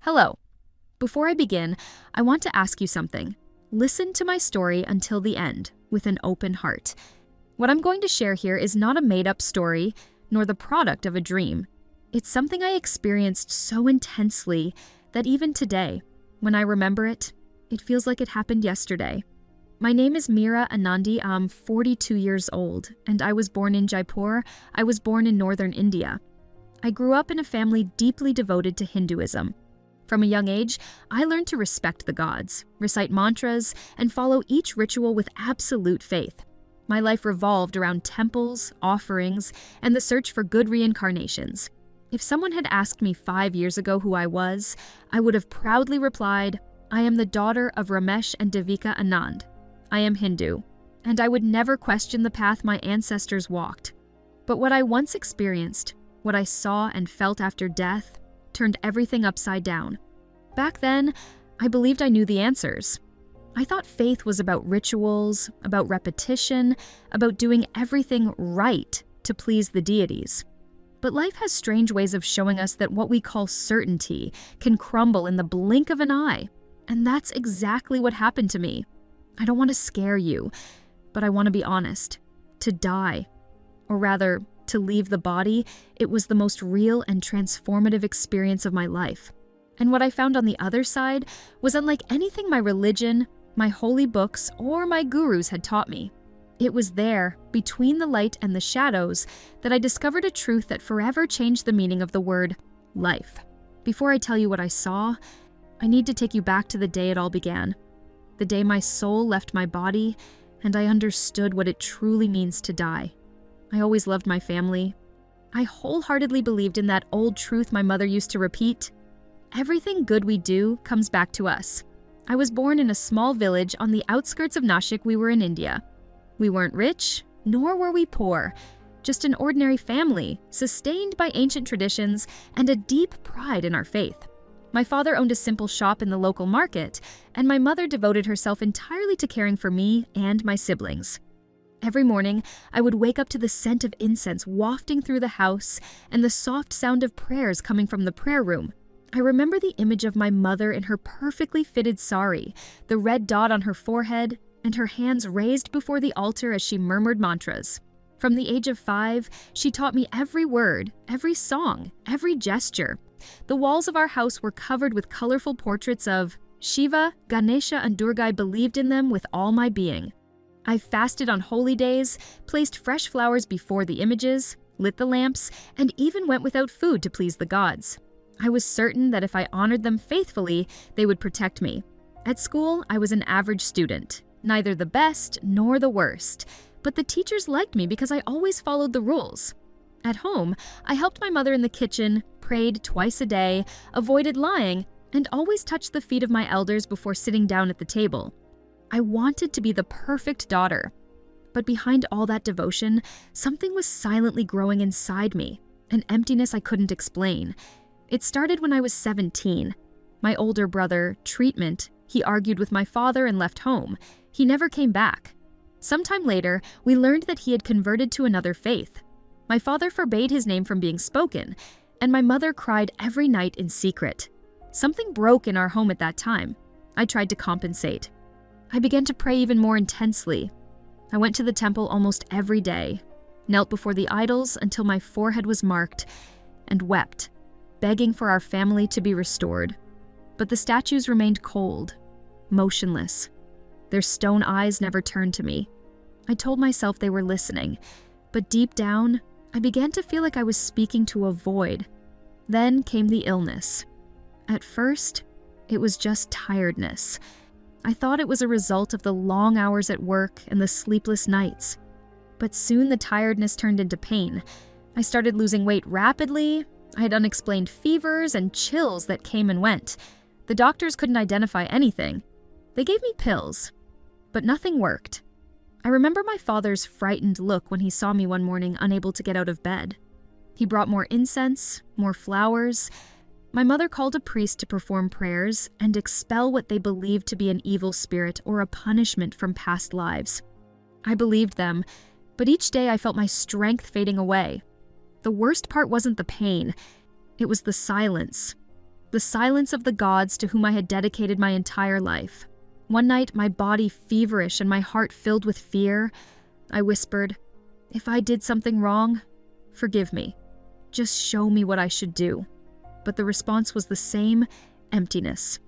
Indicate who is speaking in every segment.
Speaker 1: Hello. Before I begin, I want to ask you something. Listen to my story until the end with an open heart. What I'm going to share here is not a made-up story, nor the product of a dream. It's something I experienced so intensely that even today, when I remember it, it feels like it happened yesterday. My name is Mira AnandI. I'm 42 years old, and I was born in Jaipur. I was born in northern India. I grew up in a family deeply devoted to Hinduism. From a young age, I learned to respect the gods, recite mantras, and follow each ritual with absolute faith. My life revolved around temples, offerings, and the search for good reincarnations. If someone had asked me 5 years ago who I was, I would have proudly replied, I am the daughter of Ramesh and Devika Anand. I am Hindu, and I would never question the path my ancestors walked. But what I once experienced, what I saw and felt after death, turned everything upside down. Back then, I believed I knew the answers. I thought faith was about rituals, about repetition, about doing everything right to please the deities. But life has strange ways of showing us that what we call certainty can crumble in the blink of an eye. And that's exactly what happened to me. I don't want to scare you, but I want to be honest. To die, or rather, to leave the body, it was the most real and transformative experience of my life. And what I found on the other side was unlike anything my religion, my holy books, or my gurus had taught me. It was there, between the light and the shadows, that I discovered a truth that forever changed the meaning of the word life. Before I tell you what I saw, I need to take you back to the day it all began. The day my soul left my body, and I understood what it truly means to die. I always loved my family. I wholeheartedly believed in that old truth my mother used to repeat. Everything good we do comes back to us. I was born in a small village on the outskirts of Nashik. We were in India. We weren't rich, nor were we poor. Just an ordinary family, sustained by ancient traditions and a deep pride in our faith. My father owned a simple shop in the local market, and my mother devoted herself entirely to caring for me and my siblings. Every morning, I would wake up to the scent of incense wafting through the house and the soft sound of prayers coming from the prayer room. I remember the image of my mother in her perfectly fitted sari, the red dot on her forehead, and her hands raised before the altar as she murmured mantras. From the age of 5, she taught me every word, every song, every gesture. The walls of our house were covered with colorful portraits of Shiva, Ganesha, and Durga. I believed in them with all my being. I fasted on holy days, placed fresh flowers before the images, lit the lamps, and even went without food to please the gods. I was certain that if I honored them faithfully, they would protect me. At school, I was an average student, neither the best nor the worst, but the teachers liked me because I always followed the rules. At home, I helped my mother in the kitchen, prayed twice a day, avoided lying, and always touched the feet of my elders before sitting down at the table. I wanted to be the perfect daughter. But behind all that devotion, something was silently growing inside me, an emptiness I couldn't explain. It started when I was 17. My older brother, Treatment, he argued with my father and left home. He never came back. Sometime later, we learned that he had converted to another faith. My father forbade his name from being spoken, and my mother cried every night in secret. Something broke in our home at that time. I tried to compensate. I began to pray even more intensely. I went to the temple almost every day, knelt before the idols until my forehead was marked, and wept, begging for our family to be restored. But the statues remained cold, motionless. Their stone eyes never turned to me. I told myself they were listening, but deep down, I began to feel like I was speaking to a void. Then came the illness. At first, it was just tiredness. I thought it was a result of the long hours at work and the sleepless nights. But soon the tiredness turned into pain. I started losing weight rapidly. I had unexplained fevers and chills that came and went. The doctors couldn't identify anything. They gave me pills, but nothing worked. I remember my father's frightened look when he saw me one morning unable to get out of bed. He brought more incense, more flowers. My mother called a priest to perform prayers and expel what they believed to be an evil spirit or a punishment from past lives. I believed them, but each day I felt my strength fading away. The worst part wasn't the pain, it was the silence. the silence of the gods to whom I had dedicated my entire life. One night, my body feverish and my heart filled with fear, I whispered, "If I did something wrong, forgive me. Just show me what I should do." But the response was the same emptiness.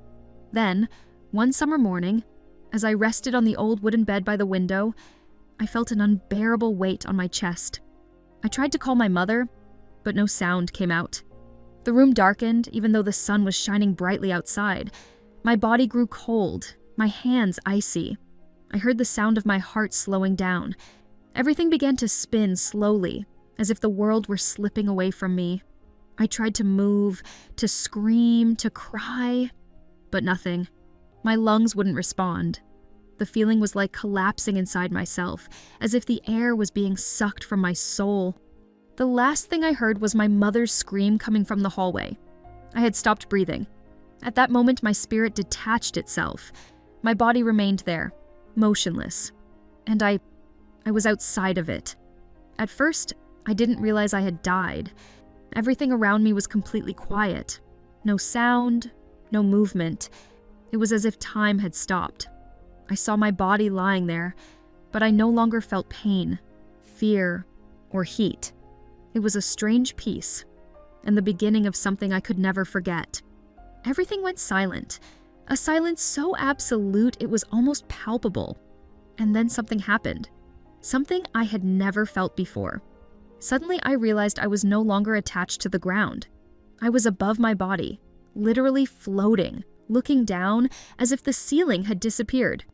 Speaker 1: Then, one summer morning, as I rested on the old wooden bed by the window, I felt an unbearable weight on my chest. I tried to call my mother, but no sound came out. The room darkened, even though the sun was shining brightly outside. My body grew cold, my hands icy. I heard the sound of my heart slowing down. Everything began to spin slowly, as if the world were slipping away from me. I tried to move, to scream, to cry, but nothing. My lungs wouldn't respond. The feeling was like collapsing inside myself, as if the air was being sucked from my soul. The last thing I heard was my mother's scream coming from the hallway. I had stopped breathing. At that moment, my spirit detached itself. My body remained there, motionless, and I was outside of it. At first, I didn't realize I had died. Everything around me was completely quiet. No sound, no movement. It was as if time had stopped. I saw my body lying there, but I no longer felt pain, fear, or heat. It was a strange peace, and the beginning of something I could never forget. Everything went silent, a silence so absolute it was almost palpable. And then something happened, something I had never felt before. Suddenly I realized I was no longer attached to the ground. I was above my body, literally floating, looking down as if the ceiling had disappeared.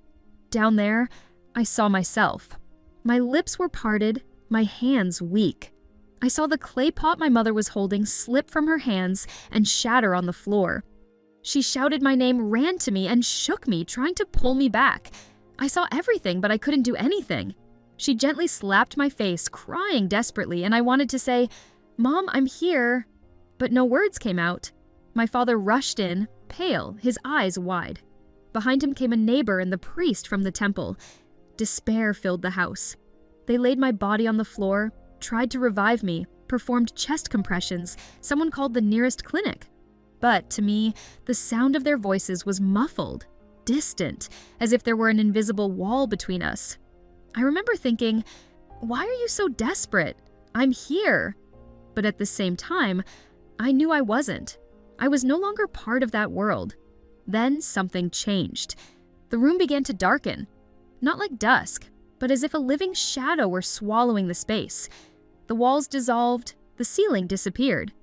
Speaker 1: Down there, I saw myself. My lips were parted, my hands weak. I saw the clay pot my mother was holding slip from her hands and shatter on the floor. She shouted my name, ran to me, and shook me, trying to pull me back. I saw everything, but I couldn't do anything. She gently slapped my face, crying desperately, and I wanted to say, "Mom, I'm here," but no words came out. My father rushed in, pale, his eyes wide. Behind him came a neighbor and the priest from the temple. Despair filled the house. They laid my body on the floor, tried to revive me, performed chest compressions, someone called the nearest clinic. But to me, the sound of their voices was muffled, distant, as if there were an invisible wall between us. I remember thinking, "Why are you so desperate? I'm here." But at the same time, I knew I wasn't. I was no longer part of that world. Then something changed. The room began to darken, not like dusk, but as if a living shadow were swallowing the space. The walls dissolved, the ceiling disappeared,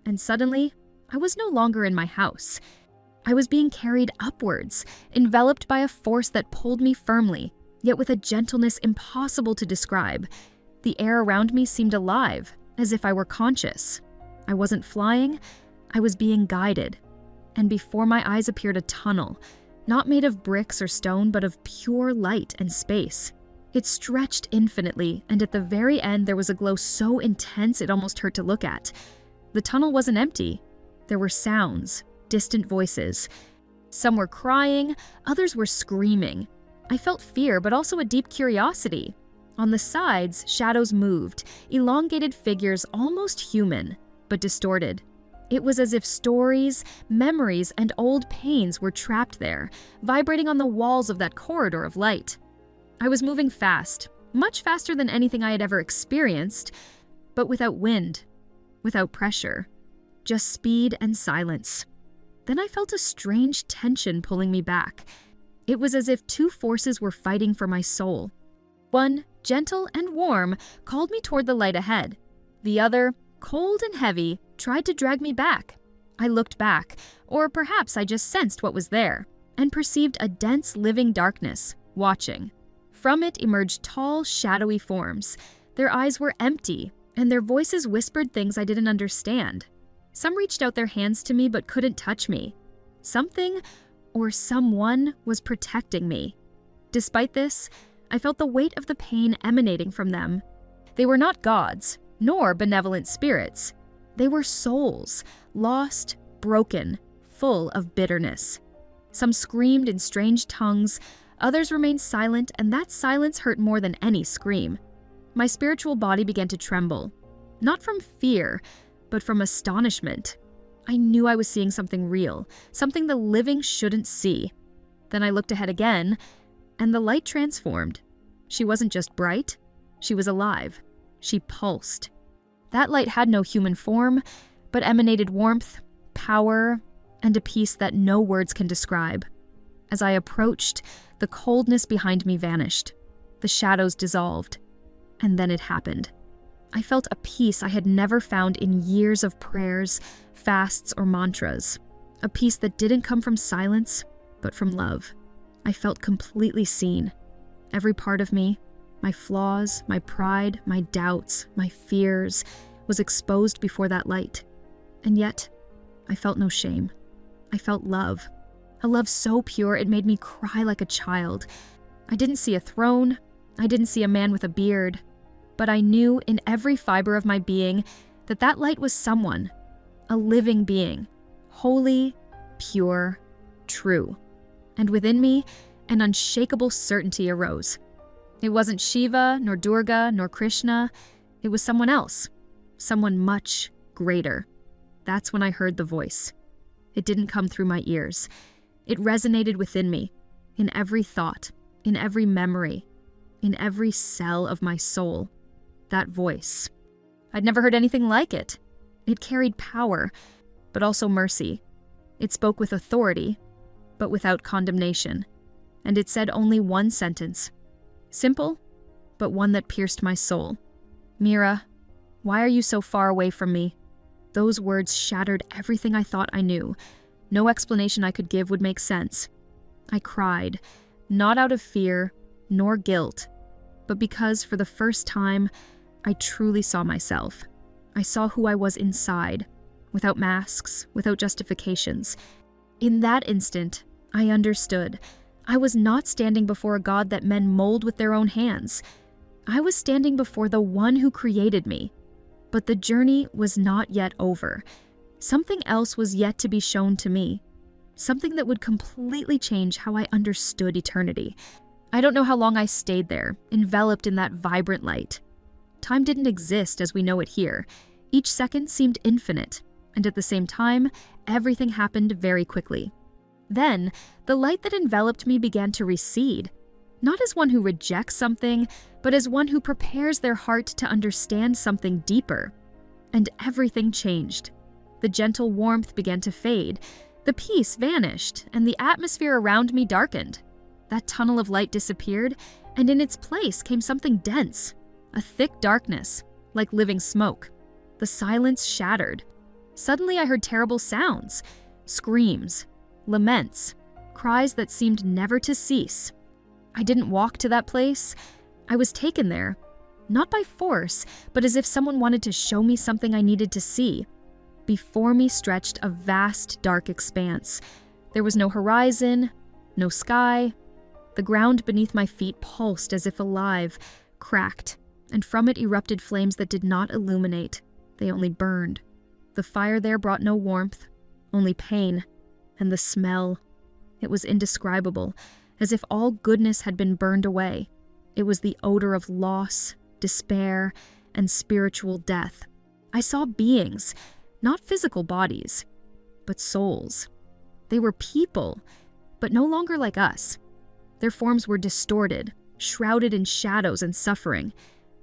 Speaker 1: and suddenly, I was no longer in my house. I was being carried upwards, enveloped by a force that pulled me firmly, yet with a gentleness impossible to describe. The air around me seemed alive, as if I were conscious. I wasn't flying, I was being guided. And before my eyes appeared a tunnel, not made of bricks or stone, but of pure light and space. It stretched infinitely, and at the very end there was a glow so intense it almost hurt to look at. The tunnel wasn't empty. There were sounds, distant voices. Some were crying, others were screaming. I felt fear, but also a deep curiosity. On the sides, shadows moved, elongated figures almost human, but distorted. It was as if stories, memories, and old pains were trapped there, vibrating on the walls of that corridor of light. I was moving fast, much faster than anything I had ever experienced, but without wind, without pressure, just speed and silence. Then I felt a strange tension pulling me back. It was as if two forces were fighting for my soul. One, gentle and warm, called me toward the light ahead. The other, cold and heavy, tried to drag me back. I looked back, or perhaps I just sensed what was there, and perceived a dense living darkness, watching. From it emerged tall, shadowy forms. Their eyes were empty, and their voices whispered things I didn't understand. Some reached out their hands to me but couldn't touch me. Something, or someone, was protecting me. Despite this, I felt the weight of the pain emanating from them. They were not gods, nor benevolent spirits. They were souls, lost, broken, full of bitterness. Some screamed in strange tongues, others remained silent, and that silence hurt more than any scream. My spiritual body began to tremble, not from fear, but from astonishment. I knew I was seeing something real, something the living shouldn't see. Then I looked ahead again, and the light transformed. She wasn't just bright, she was alive. She pulsed. That light had no human form, but emanated warmth, power, and a peace that no words can describe. As I approached, the coldness behind me vanished. The shadows dissolved. And then it happened. I felt a peace I had never found in years of prayers, fasts, or mantras. A peace that didn't come from silence, but from love. I felt completely seen. Every part of me, my flaws, my pride, my doubts, my fears, was exposed before that light. And yet, I felt no shame. I felt love. A love so pure it made me cry like a child. I didn't see a throne. I didn't see a man with a beard. But I knew in every fiber of my being that that light was someone, a living being, holy, pure, true. And within me, an unshakable certainty arose. It wasn't Shiva, nor Durga, nor Krishna. It was someone else, someone much greater. That's when I heard the voice. It didn't come through my ears. It resonated within me, in every thought, in every memory, in every cell of my soul. That voice. I'd never heard anything like it. It carried power, but also mercy. It spoke with authority, but without condemnation. And it said only one sentence. Simple, but one that pierced my soul. Mira, why are you so far away from me? Those words shattered everything I thought I knew. No explanation I could give would make sense. I cried, not out of fear, nor guilt, but because for the first time, I truly saw myself. I saw who I was inside, without masks, without justifications. In that instant, I understood. I was not standing before a God that men mold with their own hands. I was standing before the one who created me. But the journey was not yet over. Something else was yet to be shown to me. Something that would completely change how I understood eternity. I don't know how long I stayed there, enveloped in that vibrant light. Time didn't exist as we know it here. Each second seemed infinite, and at the same time, everything happened very quickly. Then, the light that enveloped me began to recede, not as one who rejects something, but as one who prepares their heart to understand something deeper. And everything changed. The gentle warmth began to fade, the peace vanished, and the atmosphere around me darkened. That tunnel of light disappeared, and in its place came something dense. A thick darkness, like living smoke. The silence shattered. Suddenly I heard terrible sounds, screams, laments, cries that seemed never to cease. I didn't walk to that place. I was taken there, not by force, but as if someone wanted to show me something I needed to see. Before me stretched a vast, dark expanse. There was no horizon, no sky. The ground beneath my feet pulsed as if alive, cracked, and from it erupted flames that did not illuminate. They only burned. The fire there brought no warmth, only pain, and the smell. It was indescribable, as if all goodness had been burned away. It was the odor of loss, despair, and spiritual death. I saw beings, not physical bodies, but souls. They were people, but no longer like us. Their forms were distorted, shrouded in shadows and suffering.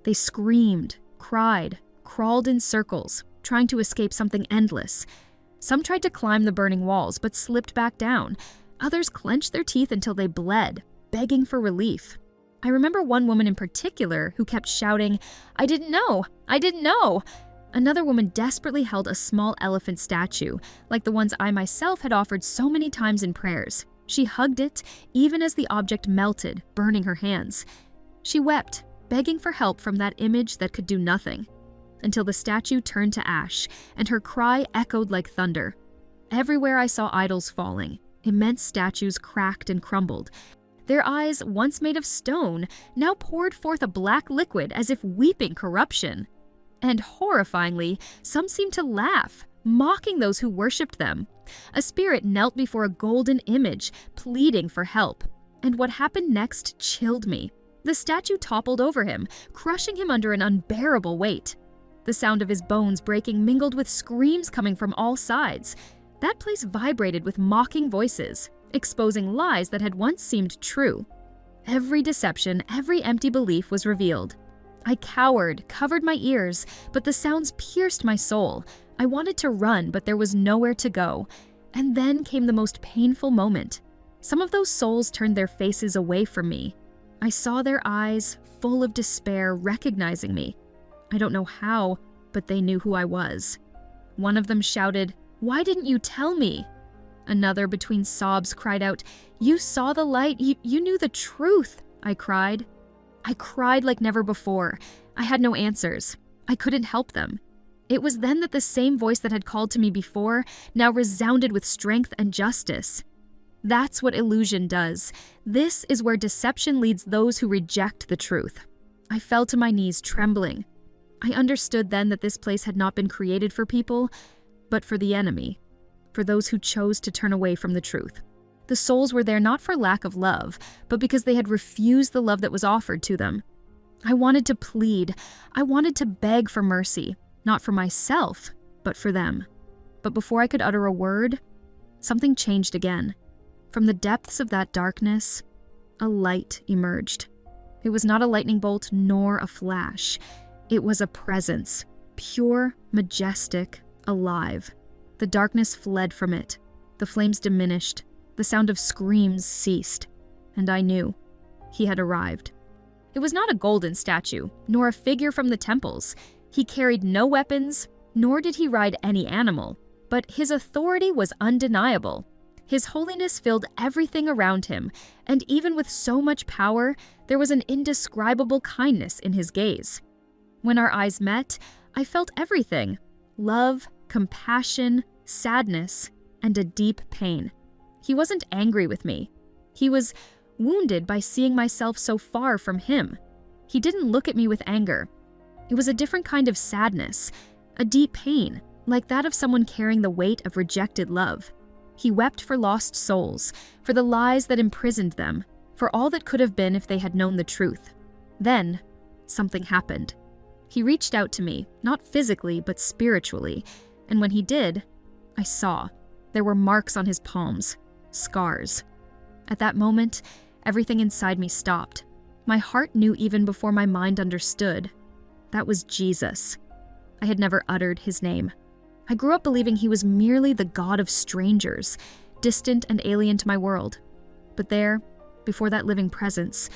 Speaker 1: They screamed, cried, crawled in circles, trying to escape something endless. Some tried to climb the burning walls, but slipped back down. Others clenched their teeth until they bled, begging for relief. I remember one woman in particular who kept shouting, "I didn't know! I didn't know!" Another woman desperately held a small elephant statue, like the ones I myself had offered so many times in prayers. She hugged it, even as the object melted, burning her hands. She wept, begging for help from that image that could do nothing, until the statue turned to ash, and her cry echoed like thunder. Everywhere I saw idols falling, immense statues cracked and crumbled. Their eyes, once made of stone, now poured forth a black liquid as if weeping corruption. And horrifyingly, some seemed to laugh, mocking those who worshipped them. A spirit knelt before a golden image, pleading for help. And what happened next chilled me. The statue toppled over him, crushing him under an unbearable weight. The sound of his bones breaking mingled with screams coming from all sides. That place vibrated with mocking voices, exposing lies that had once seemed true. Every deception, every empty belief was revealed. I cowered, covered my ears, but the sounds pierced my soul. I wanted to run, but there was nowhere to go. And then came the most painful moment. Some of those souls turned their faces away from me. I saw their eyes, full of despair, recognizing me. I don't know how, but they knew who I was. One of them shouted, "Why didn't you tell me?" Another, between sobs, cried out, "You saw the light, you knew the truth," I cried. I cried like never before. I had no answers. I couldn't help them. It was then that the same voice that had called to me before now resounded with strength and justice. That's what illusion does. This is where deception leads those who reject the truth. I fell to my knees, trembling. I understood then that this place had not been created for people, but for the enemy, for those who chose to turn away from the truth. The souls were there not for lack of love, but because they had refused the love that was offered to them. I wanted to plead. I wanted to beg for mercy, not for myself, but for them. But before I could utter a word, something changed again. From the depths of that darkness, a light emerged. It was not a lightning bolt nor a flash. It was a presence, pure, majestic, alive. The darkness fled from it. The flames diminished. The sound of screams ceased. And I knew he had arrived. It was not a golden statue, nor a figure from the temples. He carried no weapons, nor did he ride any animal. But his authority was undeniable. His holiness filled everything around him, and even with so much power, there was an indescribable kindness in his gaze. When our eyes met, I felt everything: love, compassion, sadness, and a deep pain. He wasn't angry with me. He was wounded by seeing myself so far from him. He didn't look at me with anger. It was a different kind of sadness, a deep pain, like that of someone carrying the weight of rejected love. He wept for lost souls, for the lies that imprisoned them, for all that could have been if they had known the truth. Then, something happened. He reached out to me, not physically, but spiritually, and when he did, I saw. There were marks on his palms, scars. At that moment, everything inside me stopped. My heart knew even before my mind understood. That was Jesus. I had never uttered his name. I grew up believing he was merely the God of strangers, distant and alien to my world. But there, before that living presence,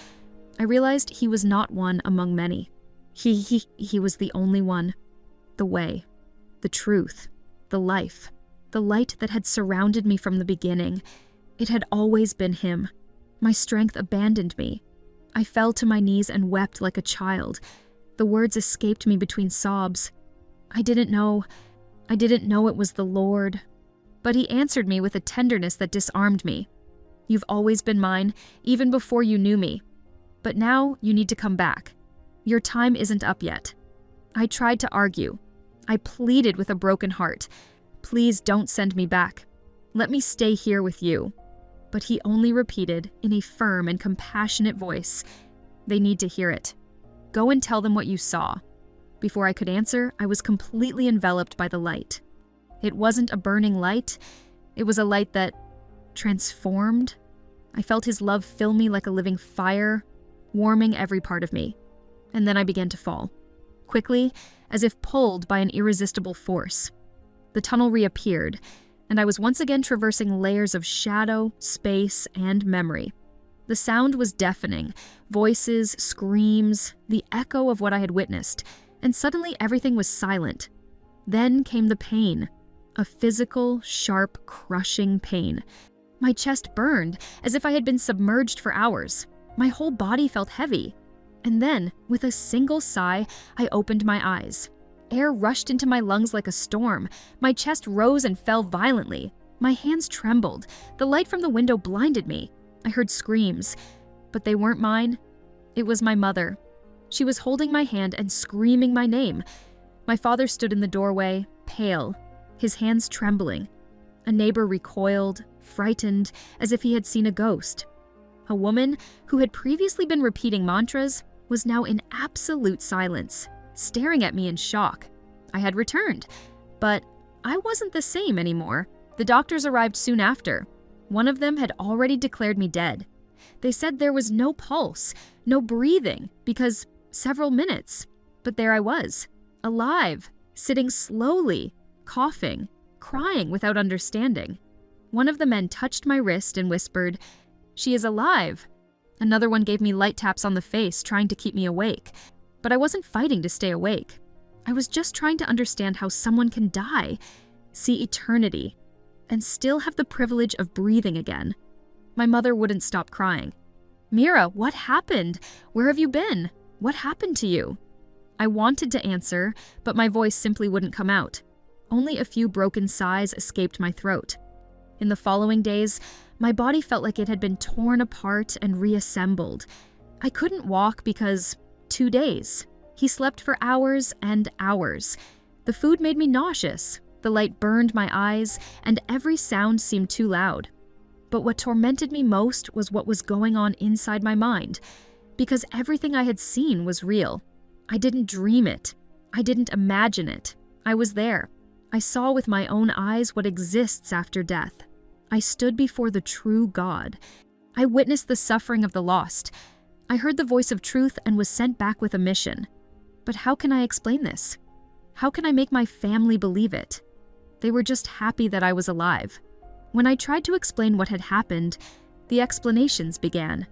Speaker 1: I realized he was not one among many. He was the only one. The way, the truth, the life, the light that had surrounded me from the beginning. It had always been him. My strength abandoned me. I fell to my knees and wept like a child. The words escaped me between sobs. I didn't know it was the Lord. But he answered me with a tenderness that disarmed me. "You've always been mine, even before you knew me. But now you need to come back. Your time isn't up yet." I tried to argue. I pleaded with a broken heart. "Please don't send me back. Let me stay here with you." But he only repeated in a firm and compassionate voice, "They need to hear it. Go and tell them what you saw." Before I could answer, I was completely enveloped by the light. It wasn't a burning light. It was a light that transformed. I felt his love fill me like a living fire, warming every part of me. And then I began to fall, quickly, as if pulled by an irresistible force. The tunnel reappeared, and I was once again traversing layers of shadow, space, and memory. The sound was deafening, voices, screams, the echo of what I had witnessed, and suddenly everything was silent. Then came the pain, a physical, sharp, crushing pain. My chest burned, as if I had been submerged for hours. My whole body felt heavy. And then, with a single sigh, I opened my eyes. Air rushed into my lungs like a storm. My chest rose and fell violently. My hands trembled. The light from the window blinded me. I heard screams, but they weren't mine. It was my mother. She was holding my hand and screaming my name. My father stood in the doorway, pale, his hands trembling. A neighbor recoiled, frightened, as if he had seen a ghost. A woman, who had previously been repeating mantras, was now in absolute silence, staring at me in shock. I had returned. But I wasn't the same anymore. The doctors arrived soon after. One of them had already declared me dead. They said there was no pulse, no breathing, because several minutes. But there I was, alive, sitting slowly, coughing, crying without understanding. One of the men touched my wrist and whispered, "She is alive." Another one gave me light taps on the face, trying to keep me awake. But I wasn't fighting to stay awake. I was just trying to understand how someone can die, see eternity, and still have the privilege of breathing again. My mother wouldn't stop crying. "Mira, what happened? Where have you been? What happened to you?" I wanted to answer, but my voice simply wouldn't come out. Only a few broken sighs escaped my throat. In the following days, my body felt like it had been torn apart and reassembled. I couldn't walk because 2 days. He slept for hours and hours. The food made me nauseous. The light burned my eyes, and every sound seemed too loud. But what tormented me most was what was going on inside my mind, because everything I had seen was real. I didn't dream it. I didn't imagine it. I was there. I saw with my own eyes what exists after death. I stood before the true God. I witnessed the suffering of the lost. I heard the voice of truth and was sent back with a mission. But how can I explain this? How can I make my family believe it? They were just happy that I was alive. When I tried to explain what had happened, the explanations began.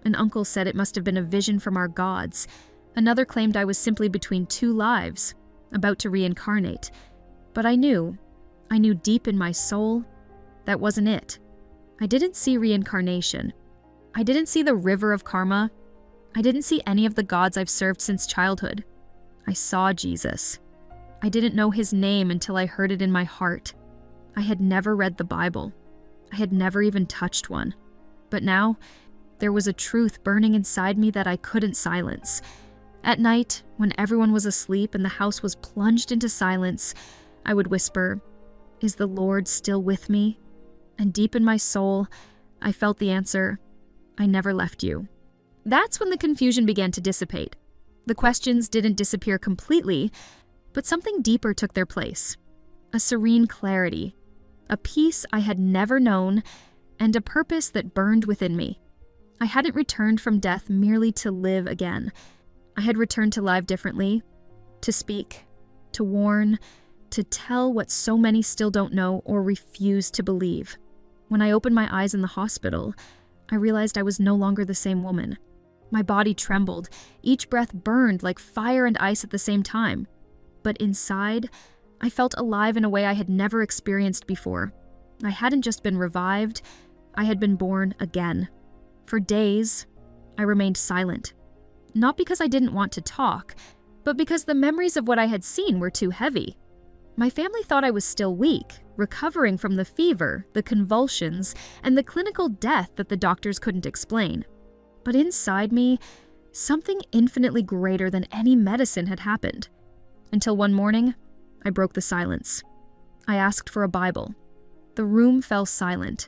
Speaker 1: An uncle said it must have been a vision from our gods. Another claimed I was simply between 2 lives, about to reincarnate. But I knew deep in my soul, that wasn't it. I didn't see reincarnation. I didn't see the river of karma. I didn't see any of the gods I've served since childhood. I saw Jesus. I didn't know his name until I heard it in my heart. I had never read the Bible. I had never even touched one. But now, there was a truth burning inside me that I couldn't silence. At night, when everyone was asleep and the house was plunged into silence, I would whisper, "Is the Lord still with me?" And deep in my soul, I felt the answer, "I never left you." That's when the confusion began to dissipate. The questions didn't disappear completely, but something deeper took their place. A serene clarity, a peace I had never known, and a purpose that burned within me. I hadn't returned from death merely to live again. I had returned to live differently, to speak, to warn, to tell what so many still don't know or refuse to believe. When I opened my eyes in the hospital, I realized I was no longer the same woman. My body trembled. Each breath burned like fire and ice at the same time. But inside, I felt alive in a way I had never experienced before. I hadn't just been revived, I had been born again. For days, I remained silent. Not because I didn't want to talk, but because the memories of what I had seen were too heavy. My family thought I was still weak, recovering from the fever, the convulsions, and the clinical death that the doctors couldn't explain. But inside me, something infinitely greater than any medicine had happened. Until one morning, I broke the silence. I asked for a Bible. The room fell silent.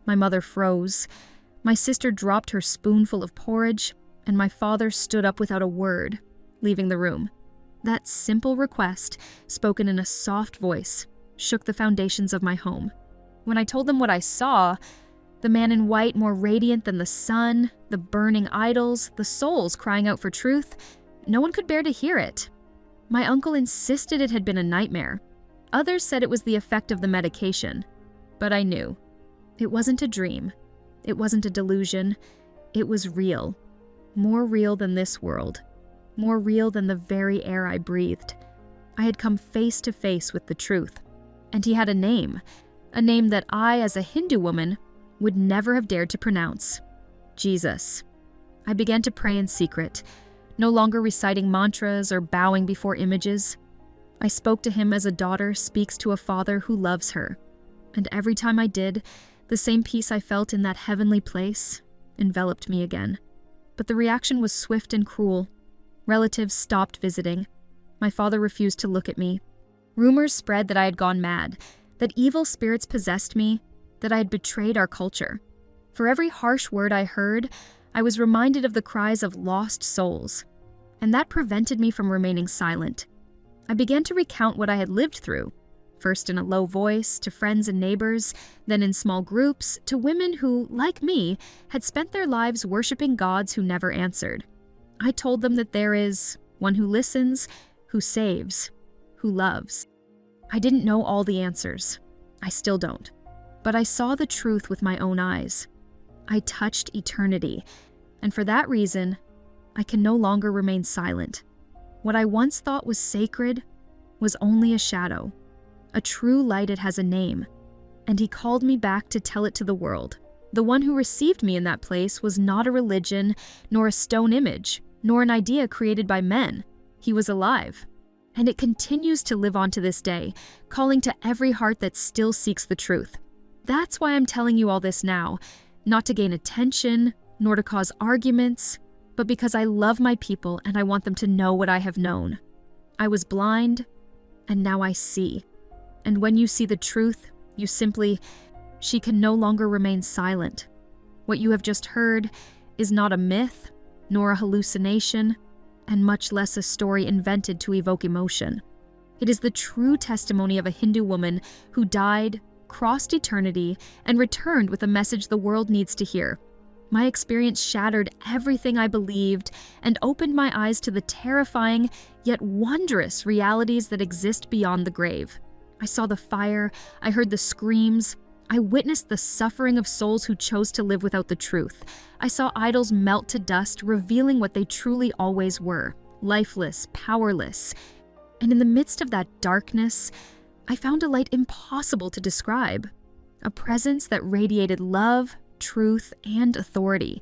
Speaker 1: My mother froze. My sister dropped her spoonful of porridge, and my father stood up without a word, leaving the room. That simple request, spoken in a soft voice, shook the foundations of my home. When I told them what I saw, the man in white more radiant than the sun, the burning idols, the souls crying out for truth, no one could bear to hear it. My uncle insisted it had been a nightmare. Others said it was the effect of the medication. But I knew. It wasn't a dream. It wasn't a delusion. It was real. More real than this world. More real than the very air I breathed. I had come face to face with the truth. And he had a name that I, as a Hindu woman, would never have dared to pronounce. Jesus. I began to pray in secret, no longer reciting mantras or bowing before images. I spoke to him as a daughter speaks to a father who loves her. And every time I did, the same peace I felt in that heavenly place enveloped me again. But the reaction was swift and cruel. Relatives stopped visiting. My father refused to look at me. Rumors spread that I had gone mad, that evil spirits possessed me, that I had betrayed our culture. For every harsh word I heard, I was reminded of the cries of lost souls. And that prevented me from remaining silent. I began to recount what I had lived through, first in a low voice to friends and neighbors, then in small groups to women who, like me, had spent their lives worshiping gods who never answered. I told them that there is one who listens, who saves, who loves. I didn't know all the answers. I still don't. But I saw the truth with my own eyes. I touched eternity, and for that reason, I can no longer remain silent. What I once thought was sacred was only a shadow. A true light, it has a name, and he called me back to tell it to the world. The one who received me in that place was not a religion, nor a stone image, nor an idea created by men. He was alive, and it continues to live on to this day, calling to every heart that still seeks the truth. That's why I'm telling you all this now, not to gain attention, nor to cause arguments, but because I love my people and I want them to know what I have known. I was blind, and now I see. And when you see the truth, you simply, she can no longer remain silent. What you have just heard is not a myth, nor a hallucination, and much less a story invented to evoke emotion. It is the true testimony of a Hindu woman who died, crossed eternity, and returned with a message the world needs to hear. My experience shattered everything I believed and opened my eyes to the terrifying yet wondrous realities that exist beyond the grave. I saw the fire, I heard the screams, I witnessed the suffering of souls who chose to live without the truth. I saw idols melt to dust, revealing what they truly always were, lifeless, powerless. And in the midst of that darkness, I found a light impossible to describe, a presence that radiated love, truth, and authority.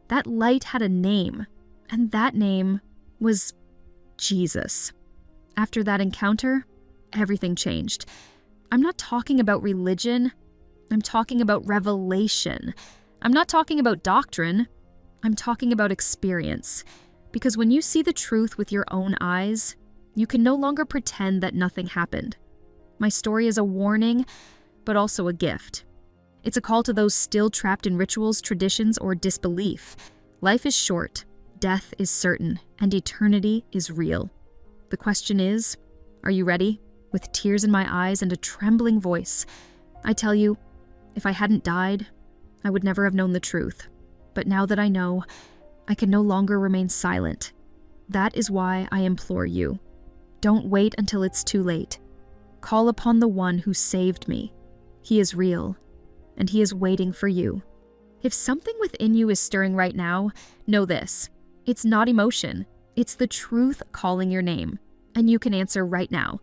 Speaker 1: That light had a name, and that name was Jesus. After that encounter, everything changed. I'm not talking about religion. I'm talking about revelation. I'm not talking about doctrine. I'm talking about experience. Because when you see the truth with your own eyes, you can no longer pretend that nothing happened. My story is a warning, but also a gift. It's a call to those still trapped in rituals, traditions, or disbelief. Life is short, death is certain, and eternity is real. The question is, are you ready? With tears in my eyes and a trembling voice, I tell you, if I hadn't died, I would never have known the truth. But now that I know, I can no longer remain silent. That is why I implore you. Don't wait until it's too late. Call upon the one who saved me. He is real, and he is waiting for you. If something within you is stirring right now, know this. It's not emotion. It's the truth calling your name, and you can answer right now.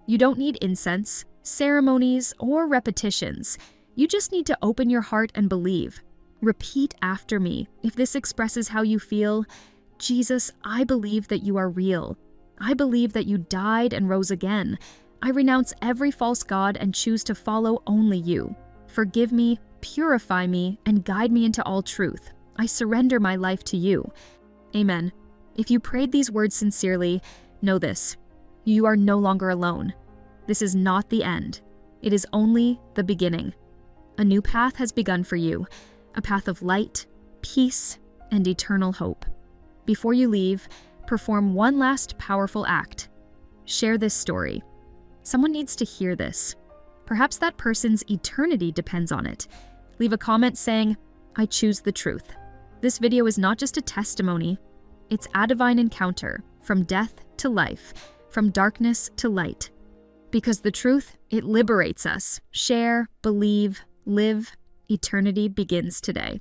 Speaker 1: You don't need incense, ceremonies, or repetitions. You just need to open your heart and believe. Repeat after me. If this expresses how you feel, Jesus, I believe that you are real. I believe that you died and rose again. I renounce every false god and choose to follow only you. Forgive me, purify me, and guide me into all truth. I surrender my life to you. Amen. If you prayed these words sincerely, know this. You are no longer alone. This is not the end. It is only the beginning. A new path has begun for you, a path of light, peace, and eternal hope. Before you leave, perform one last powerful act. Share this story. Someone needs to hear this. Perhaps that person's eternity depends on it. Leave a comment saying, I choose the truth. This video is not just a testimony, it's a divine encounter, from death to life, from darkness to light. Because the truth, it liberates us. Share, believe, live. Eternity begins today.